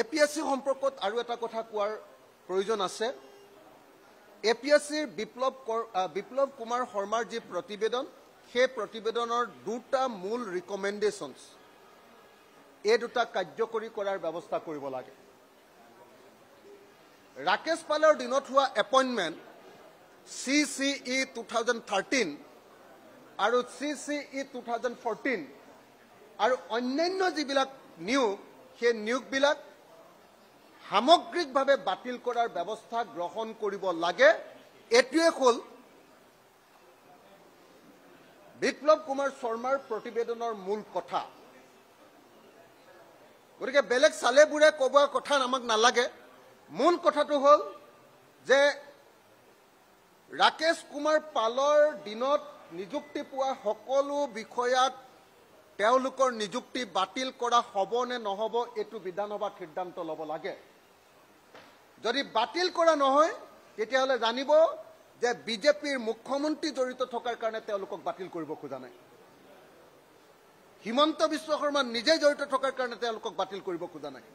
APSC সম্পৰ্কত আৰু এটা কথা কোৱাৰ প্ৰয়োজন আছে। APSCৰ বিপ্লৱ কুমাৰ শৰ্মাৰ যি প্ৰতিবেদন, সেই প্ৰতিবেদনৰ দুটা মূল ৰিকমেণ্ডেশ্যনছ, এই দুটা কাৰ্যকৰী কৰাৰ ব্যৱস্থা কৰিব লাগে। ৰাকেশ পালৰ দিনত হোৱা এপইণ্টমেণ্ট CCE 2013 আৰু CCE 2014 আৰু অন্যান্য যিবিলাক নিয়োগ, সেই নিয়োগবিলাক সামগ্ৰিকভাৱে বাতিল কৰাৰ ব্যৱস্থা গ্ৰহণ কৰিব লাগে। এটোৱে হ'ল বিপ্লৱ কুমাৰ শৰ্মাৰ প্ৰতিবেদনৰ মূল কথা। গতিকে বেলেগ চালেবোৰে ক'ব কথা আমাক নালাগে। মূল কথাটো হ'ল যে ৰাকেশ কুমাৰ পালৰ দিনত নিযুক্তি পোৱা সকলো বিষয়াক তেওঁলোকৰ নিযুক্তি বাতিল কৰা হ'ব নে নহ'ব, এইটো বিধানসভাত সিদ্ধান্ত ল'ব লাগে। যদি বাতিল কৰা নহয়, তেতিয়াহ'লে জানিব যে বিজেপিৰ মুখ্যমন্ত্ৰী জড়িত থকাৰ কাৰণে তেওঁলোকক বাতিল কৰিব খোজা নাই। হিমন্ত বিশ্ব শৰ্মা নিজে জড়িত থকাৰ কাৰণে তেওঁলোকক বাতিল কৰিব খোজা নাই।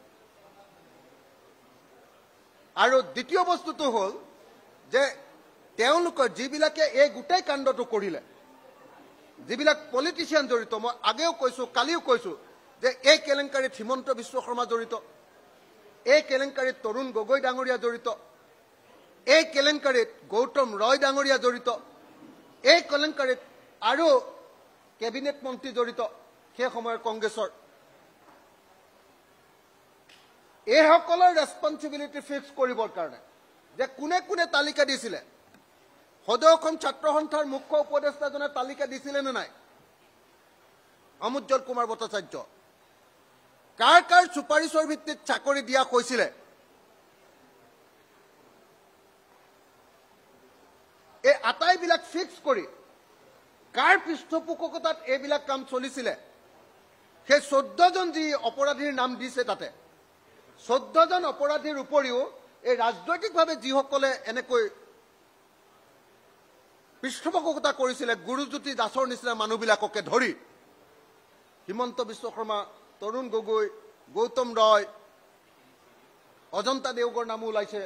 আৰু দ্বিতীয় বস্তুটো হ'ল যে তেওঁলোকৰ যিবিলাকে এই গোটেই কাণ্ডটো কৰিলে, যিবিলাক পলিটিচিয়ান জড়িত, মই আগেও কৈছোঁ, কালিও কৈছোঁ যে এই কেলেংকাৰীত হিমন্ত বিশ্ব শৰ্মা জড়িত, এই কেলেংকাৰীত তৰুণ গগৈ ডাঙৰীয়া জড়িত, এই কেলেংকাৰীত গৌতম ৰয় ডাঙৰীয়া জড়িত, এই কেলেংকাৰীত আৰু কেবিনেট মন্ত্ৰী জড়িত সেই সময়ৰ কংগ্ৰেছৰ। এইসকলৰ ৰেছপঞ্চিবিলিটি ফিক্স কৰিবৰ কাৰণে যে কোনে কোনে তালিকা দিছিলে, সদৌ অসম ছাত্ৰ সন্থাৰ মুখ্য উপদেষ্টাজনে তালিকা দিছিলে নে নাই? অমুজ্জ্বল কুমাৰ ভট্টাচাৰ্য কাৰ কাৰ চুপাৰিচৰ ভিত্তিত চাকৰি দিয়া কৈছিলে, এই আটাইবিলাক ফিক্স কৰি কাৰ পৃষ্ঠপোষকতাত এইবিলাক কাম চলিছিলে, সেই 14জন যি অপৰাধীৰ নাম দিছে, তাতে 14জন অপৰাধীৰ উপৰিও এই ৰাজনৈতিকভাৱে যিসকলে এনেকৈ পৃষ্ঠপোষকতা কৰিছিলে, গুৰুজ্যোতি দাসৰ নিচিনা মানুহবিলাককে ধৰি হিমন্ত বিশ্ব শৰ্মা, তৰুণ গগৈ, গৌতম ৰয়, অজন্তা নেওগৰ নামো ওলাইছে।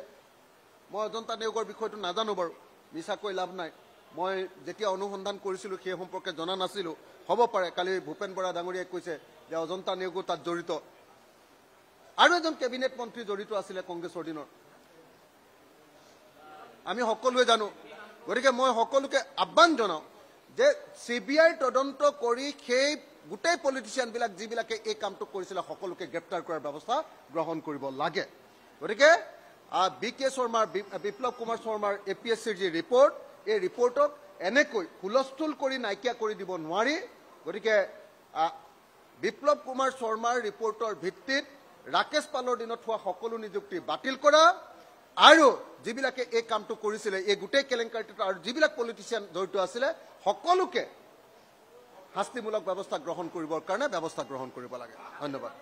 মই অজন্তা নেওগৰ বিষয়টো নাজানো বাৰু, মিছাকৈ লাভ নাই। মই যেতিয়া অনুসন্ধান কৰিছিলোঁ সেই সম্পৰ্কে জনা নাছিলোঁ। হ'ব পাৰে কালি ভূপেন বৰা ডাঙৰীয়াই কৈছে যে অজন্তা নেওগৰ তাত জড়িত। আৰু এজন কেবিনেট মন্ত্ৰী জড়িত আছিলে কংগ্ৰেছৰ দিনৰ, আমি সকলোৱে জানো। গতিকে মই সকলোকে আহ্বান জনাওঁ যে CBI তদন্ত কৰি সেই গোটেই পলিটিচিয়ানবিলাক যিবিলাকে এই কামটো কৰিছিলে সকলোকে গ্ৰেপ্তাৰ কৰাৰ ব্যৱস্থা গ্ৰহণ কৰিব লাগে। গতিকে বিপ্লৱ কুমাৰ শৰ্মাৰ APSCৰ যি ৰিপৰ্ট, এই ৰিপৰ্টক এনেকৈ হুলস্থুল কৰি নাইকিয়া কৰি দিব নোৱাৰি। গতিকে বিপ্লৱ কুমাৰ শৰ্মাৰ ৰিপৰ্টৰ ভিত্তিত ৰাকেশ পালৰ দিনত হোৱা সকলো নিযুক্তি বাতিল কৰা আৰু যিবিলাকে এই কামটো কৰিছিলে, এই গোটেই কেলেংকাৰীটোত আৰু যিবিলাক পলিটিচিয়ান জড়িত আছিলে, সকলোকে শাস্তিমূলক ব্যৱস্থা গ্ৰহণ কৰিবৰ কাৰণে ব্যৱস্থা গ্ৰহণ কৰিব লাগে। ধন্যবাদ।